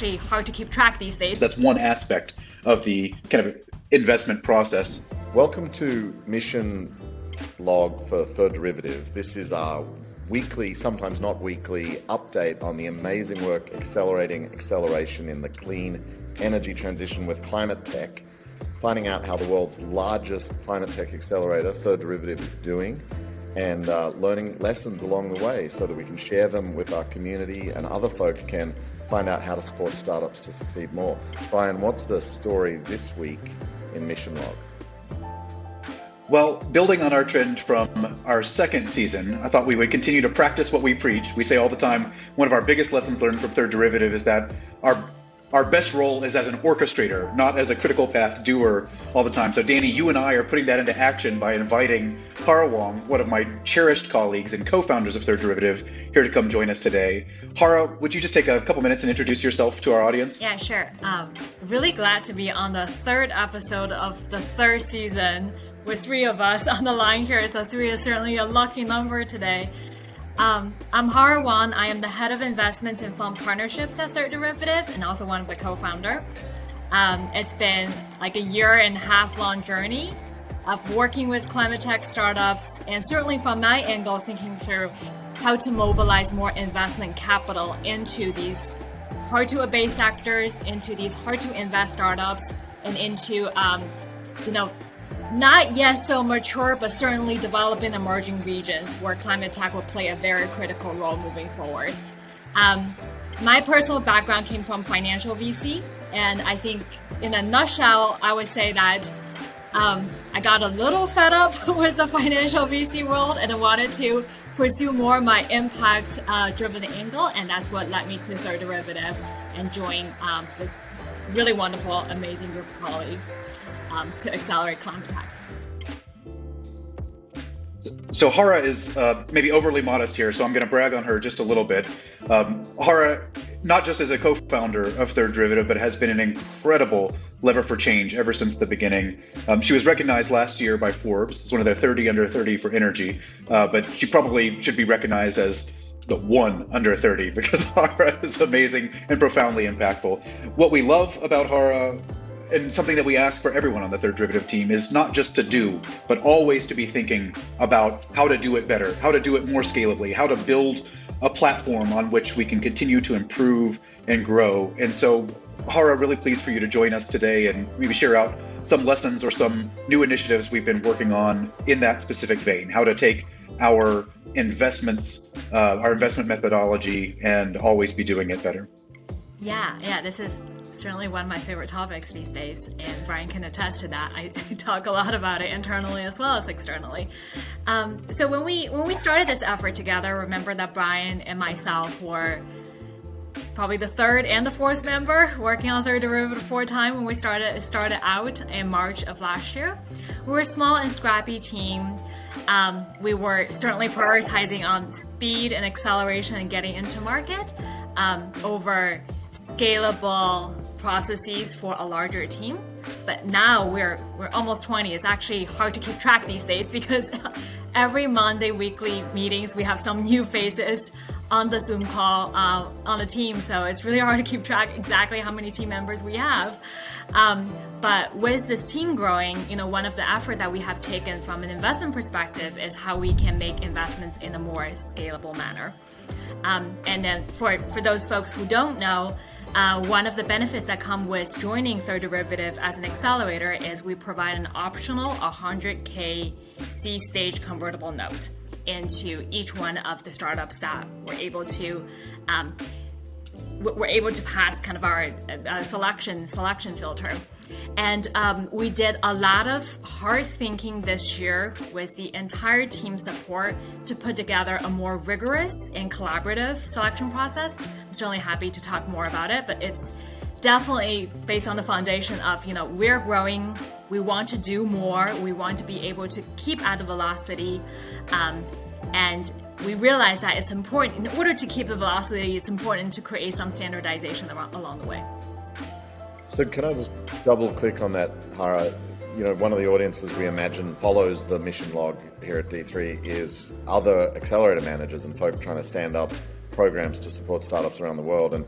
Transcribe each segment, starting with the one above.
actually hard to keep track these days. That's one aspect of the kind of investment process. Welcome to Mission Log for Third Derivative. This is our weekly, sometimes not weekly, update on the amazing work accelerating acceleration in the clean energy transition with climate tech, finding out how the world's largest climate tech accelerator, Third Derivative, is doing, and learning lessons along the way so that we can share them with our community and other folks can find out how to support startups to succeed more. Bryan, what's the story this week in Mission Log? Well, building on our trend from our second season, I thought we would continue to practice what we preach. We say all the time, one of our biggest lessons learned from Third Derivative is that our best role is as an orchestrator, not as a critical path doer all the time. So Danny, you and I are putting that into action by inviting Hara Wang, one of my cherished colleagues and co-founders of Third Derivative, here to come join us today. Hara, would you just take a couple minutes and introduce yourself to our audience? Yeah, sure. Really glad to be on the third episode of the third season with three of us on the line here. So 3 is certainly a lucky number today. I'm Hara Wang. I am the head of investments and fund partnerships at Third Derivative and also one of the co-founder. It's been like a 1.5 year long journey of working with climate tech startups, and certainly from my angle, thinking through how to mobilize more investment capital into these hard to abate sectors, into these hard to invest startups, and into not yet so mature, but certainly developing emerging regions where climate tech will play a very critical role moving forward. My personal background came from financial VC, and I think in a nutshell, I would say that I got a little fed up with the financial VC world and I wanted to pursue more my impact-driven angle, and that's what led me to Third Derivative and join this really wonderful, amazing group of colleagues to accelerate climate tech. So Hara is maybe overly modest here, so I'm going to brag on her just a little bit. Hara, not just as a co-founder of Third Derivative, but has been an incredible lever for change ever since the beginning. She was recognized last year by Forbes as one of their 30 under 30 for energy, but she probably should be recognized as the one under 30 because Hara is amazing and profoundly impactful. What we love about Hara, and something that we ask for everyone on the Third Derivative team, is not just to do, but always to be thinking about how to do it better, how to do it more scalably, how to build a platform on which we can continue to improve and grow. And so, Hara, really pleased for you to join us today and maybe share out some lessons or some new initiatives we've been working on in that specific vein, how to take our investments, our investment methodology, and always be doing it better. Yeah, this is certainly one of my favorite topics these days, and Bryan can attest to that. I talk a lot about it internally as well as externally. So when we started this effort together, remember that Bryan and myself were probably the third and the fourth member working on Third Derivative full time when we started out in March of last year. We were a small and scrappy team. We were certainly prioritizing on speed and acceleration and getting into market over scalable processes for a larger team. But now we're almost 20. It's actually hard to keep track these days because every Monday weekly meetings we have some new faces on the Zoom call on the team, so it's really hard to keep track exactly how many team members we have. But with this team growing, one of the effort that we have taken from an investment perspective is how we can make investments in a more scalable manner. And then for those folks who don't know, one of the benefits that come with joining Third Derivative as an accelerator is we provide an optional 100K C-stage convertible note into each one of the startups that we're able to pass kind of our selection filter. And we did a lot of hard thinking this year with the entire team support to put together a more rigorous and collaborative selection process. I'm certainly happy to talk more about it, but it's definitely based on the foundation of, we're growing, we want to do more, we want to be able to keep at the velocity, and we realize that it's important, in order to keep the velocity, it's important to create some standardization along the way. So can I just double click on that, Hara? One of the audiences we imagine follows the mission log here at D3 is other accelerator managers and folk trying to stand up programs to support startups around the world. And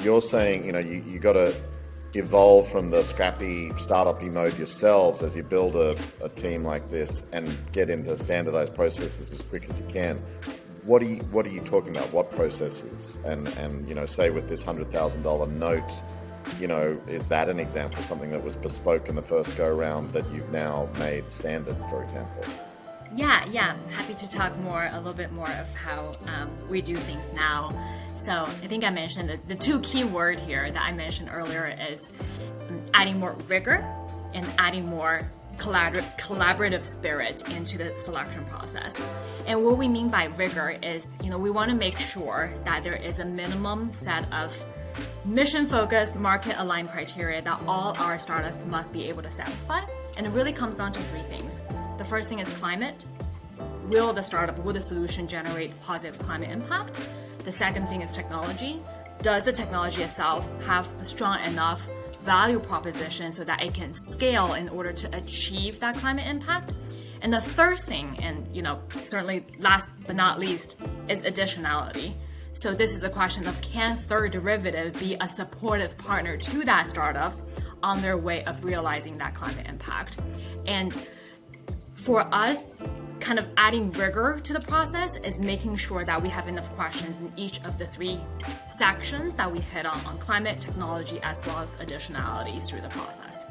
you're saying, you got to evolve from the scrappy startup-y mode yourselves as you build a team like this and get into standardized processes as quick as you can. What are you talking about? What processes? And say with this $100,000 note, is that an example, something that was bespoke in the first go round that you've now made standard, for example? Yeah. Happy to talk a little bit more of how we do things now. So I think I mentioned that the two key words here that I mentioned earlier is adding more rigor and adding more collaborative spirit into the selection process. And what we mean by rigor is, we want to make sure that there is a minimum set of mission-focused, market-aligned criteria that all our startups must be able to satisfy. And it really comes down to three things. The first thing is climate. Will the solution generate positive climate impact? The second thing is technology. Does the technology itself have a strong enough value proposition so that it can scale in order to achieve that climate impact? And the third thing, and certainly last but not least, is additionality. So this is a question of, can third derivative be a supportive partner to that startups on their way of realizing that climate impact? And for us, kind of adding rigor to the process is making sure that we have enough questions in each of the three sections that we hit on climate, technology, as well as additionality through the process.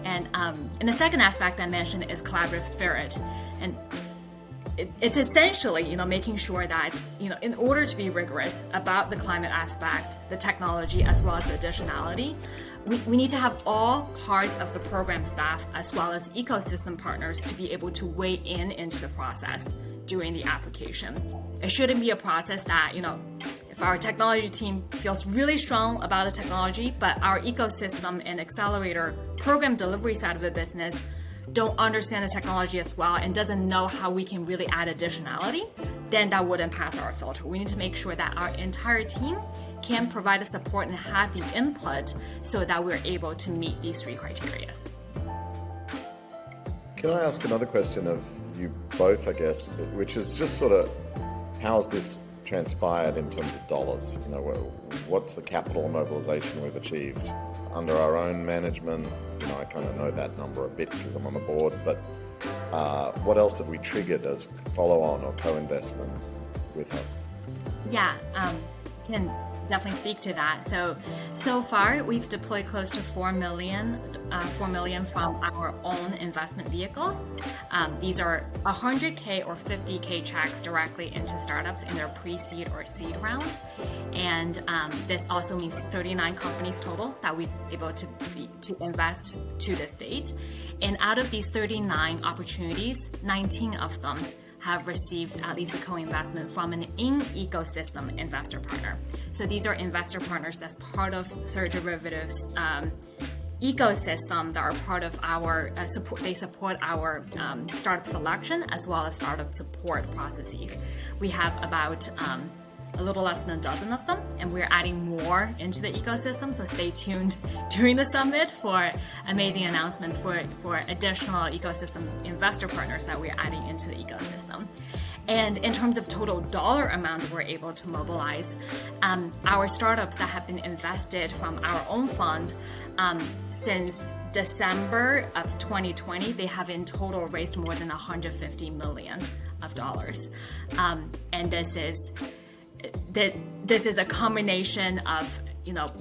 And the second aspect I mentioned is collaborative spirit. And it's essentially, making sure that, in order to be rigorous about the climate aspect, the technology, as well as additionality, we need to have all parts of the program staff as well as ecosystem partners to be able to weigh into the process during the application. It shouldn't be a process that, if our technology team feels really strong about the technology, but our ecosystem and accelerator program delivery side of the business don't understand the technology as well and doesn't know how we can really add additionality, then that wouldn't pass our filter. We need to make sure that our entire team can provide the support and have the input so that we're able to meet these three criteria. Can I ask another question of you both, I guess, which is just sort of, how's this transpired in terms of dollars? What's the capital mobilization we've achieved under our own management? I kind of know that number a bit because I'm on the board, but what else have we triggered as follow-on or co-investment with us? Yeah, can definitely speak to that. So far we've deployed close to $4 million from our own investment vehicles. These are 100K or 50K checks directly into startups in their pre-seed or seed round. And this also means 39 companies total that we've able to invest to this date. And out of these 39 opportunities, 19 of them have received at least a co-investment from an in-ecosystem investor partner. So these are investor partners that's part of Third Derivatives ecosystem that are part of our support. They support our startup selection as well as startup support processes. We have about a little less than a dozen of them, and we're adding more into the ecosystem. So stay tuned during the summit for amazing announcements for additional ecosystem investor partners that we're adding into the ecosystem. And in terms of total dollar amount we're able to mobilize, our startups that have been invested from our own fund since December of 2020, they have in total raised more than $150 million of dollars. And this is a combination of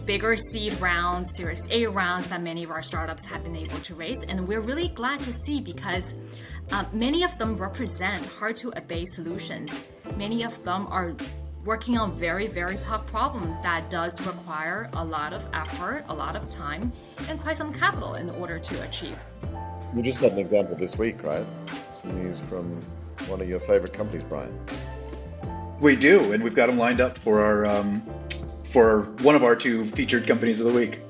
bigger seed rounds, Series A rounds that many of our startups have been able to raise, and we're really glad to see because many of them represent hard to abate solutions. Many of them are working on very, very tough problems that does require a lot of effort, a lot of time, and quite some capital in order to achieve. You just had an example this week, right? Some news from one of your favorite companies, Bryan. We do, and we've got them lined up for our for one of our two featured companies of the week.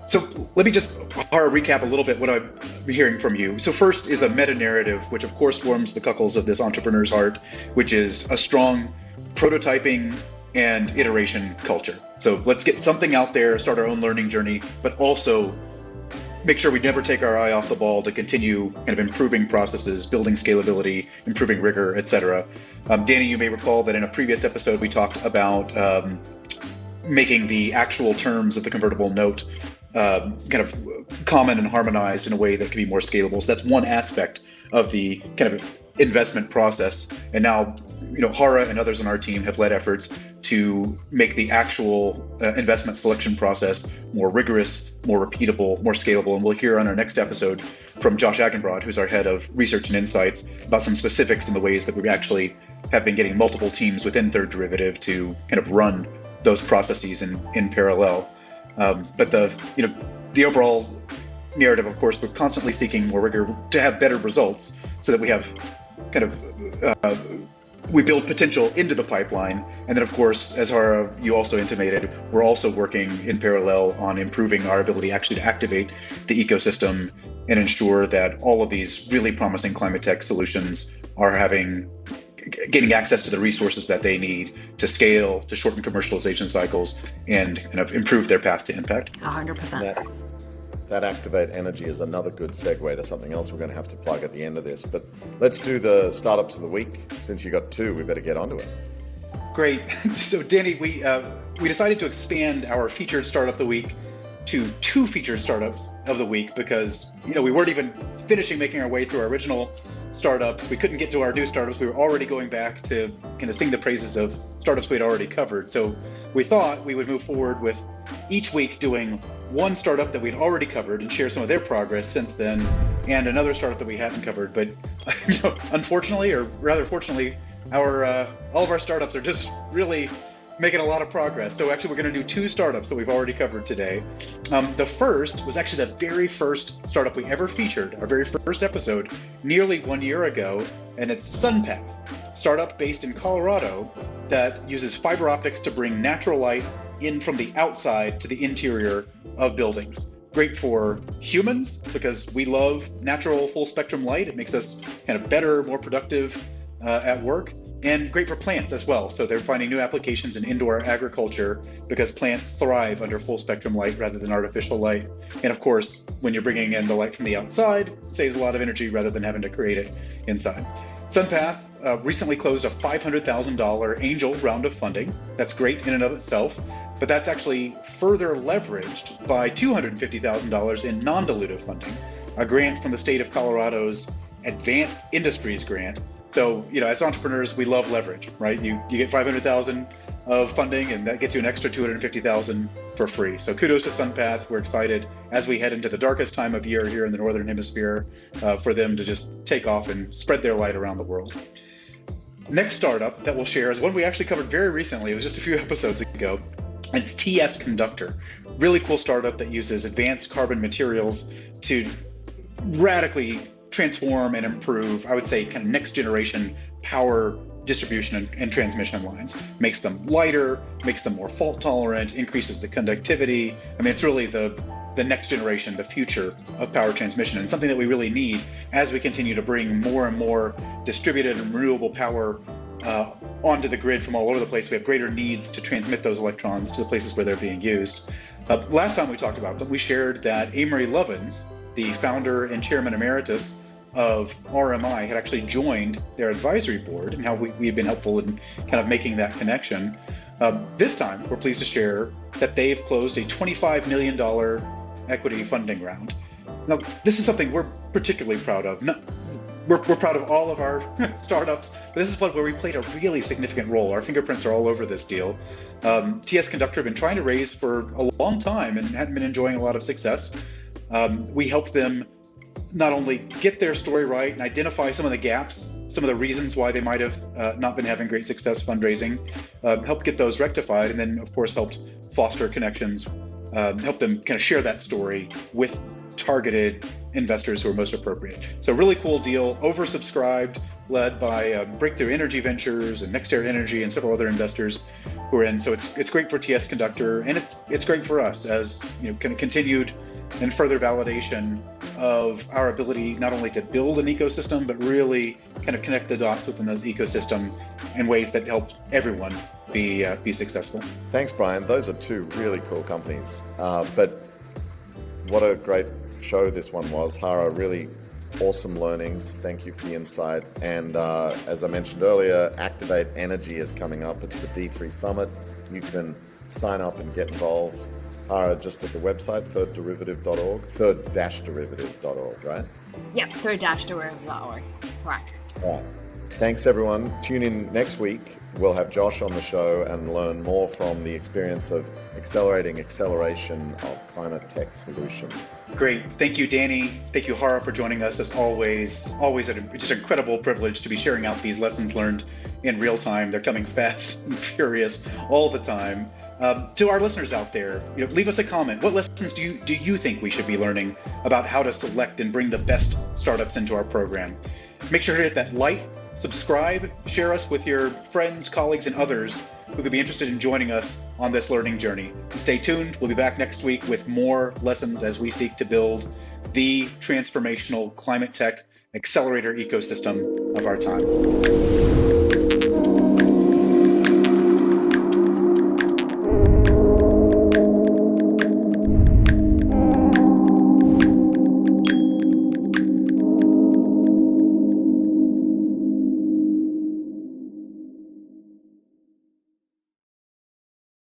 So let me just recap a little bit what I'm hearing from you. So first is a meta-narrative, which of course forms the cockles of this entrepreneur's heart, which is a strong prototyping and iteration culture. So let's get something out there, start our own learning journey, but also make sure we never take our eye off the ball to continue kind of improving processes, building scalability, improving rigor, etc. Danny, you may recall that in a previous episode we talked about making the actual terms of the convertible note kind of common and harmonized in a way that can be more scalable. So that's one aspect of the kind of investment process. And now, Hara and others on our team have led efforts to make the actual investment selection process more rigorous, more repeatable, more scalable. And we'll hear on our next episode from Josh Agenbrod, who's our head of research and insights, about some specifics in the ways that we actually have been getting multiple teams within Third Derivative to kind of run those processes in parallel. But the overall narrative, of course, we're constantly seeking more rigor to have better results so that we have kind of we build potential into the pipeline. And then, of course, as Hara, you also intimated, we're also working in parallel on improving our ability actually to activate the ecosystem and ensure that all of these really promising climate tech solutions are getting access to the resources that they need to scale, to shorten commercialization cycles, and kind of improve their path to impact. 100%. That activate energy is another good segue to something else we're going to have to plug at the end of this. But let's do the startups of the week. Since you got two, we better get onto it. Great. So, Danny, we decided to expand our featured startup of the week to two featured startups of the week because we weren't even finishing making our way through our original startups. We couldn't get to our new startups. We were already going back to kind of sing the praises of startups we'd already covered. So we thought we would move forward with each week doing one startup that we'd already covered and share some of their progress since then, and another startup that we hadn't covered. But unfortunately, or rather fortunately, all of our startups are just really making a lot of progress. So actually, we're going to do two startups that we've already covered today. The first was actually the very first startup we ever featured, our very first episode, nearly 1 year ago, and it's SunPath, startup based in Colorado that uses fiber optics to bring natural light in from the outside to the interior of buildings. Great for humans because we love natural full spectrum light. It makes us kind of better, more productive at work. And great for plants as well. So they're finding new applications in indoor agriculture because plants thrive under full spectrum light rather than artificial light. And of course, when you're bringing in the light from the outside, it saves a lot of energy rather than having to create it inside. SunPath recently closed a $500,000 angel round of funding. That's great in and of itself, but that's actually further leveraged by $250,000 in non-dilutive funding, a grant from the state of Colorado's Advanced Industries Grant. So, as entrepreneurs, we love leverage, right? You get $500,000 of funding, and that gets you an extra $250,000 for free. So kudos to SunPath. We're excited as we head into the darkest time of year here in the Northern Hemisphere for them to just take off and spread their light around the world. Next startup that we'll share is one we actually covered very recently. It was just a few episodes ago. And it's TS Conductor. Really cool startup that uses advanced carbon materials to radically transform and improve, I would say, kind of next generation power distribution and transmission lines. Makes them lighter, makes them more fault tolerant, increases the conductivity. I mean, it's really the next generation, the future of power transmission, and something that we really need as we continue to bring more and more distributed and renewable power onto the grid from all over the place. We have greater needs to transmit those electrons to the places where they're being used. Last time we talked about them, we shared that Amory Lovins, the founder and chairman emeritus of RMI, had actually joined their advisory board, and how we had been helpful in kind of making that connection. This time, we're pleased to share that they've closed a $25 million equity funding round. Now, this is something we're particularly proud of. We're proud of all of our startups, but this is one where we played a really significant role. Our fingerprints are all over this deal. TS Conductor have been trying to raise for a long time and hadn't been enjoying a lot of success. We helped them not only get their story right and identify some of the gaps, some of the reasons why they might have not been having great success fundraising, helped get those rectified, and then, of course, helped foster connections, help them kind of share that story with targeted investors who are most appropriate. So really cool deal, oversubscribed, led by Breakthrough Energy Ventures and NextAir Energy and several other investors who are in. So it's great for TS Conductor, and it's great for us as kind of continued and further validation of our ability not only to build an ecosystem, but really kind of connect the dots within those ecosystem in ways that help everyone be successful. Thanks, Bryan. Those are two really cool companies. But what a great show this one was. Hara, really awesome learnings. Thank you for the insight. And as I mentioned earlier, Activate Energy is coming up. It's the D3 Summit. You can sign up and get involved. Hara, just at the website, third-derivative.org, third-derivative.org, right? Yep, third-derivative.org. Correct. All right. Thanks, everyone. Tune in next week. We'll have Josh on the show and learn more from the experience of accelerating acceleration of climate tech solutions. Great. Thank you, Danny. Thank you, Hara, for joining us as always. Always just an incredible privilege to be sharing out these lessons learned in real time. They're coming fast and furious all the time. To our listeners out there, leave us a comment. What lessons do you think we should be learning about how to select and bring the best startups into our program? Make sure to hit that like, subscribe, share us with your friends, colleagues, and others who could be interested in joining us on this learning journey. And stay tuned. We'll be back next week with more lessons as we seek to build the transformational climate tech accelerator ecosystem of our time.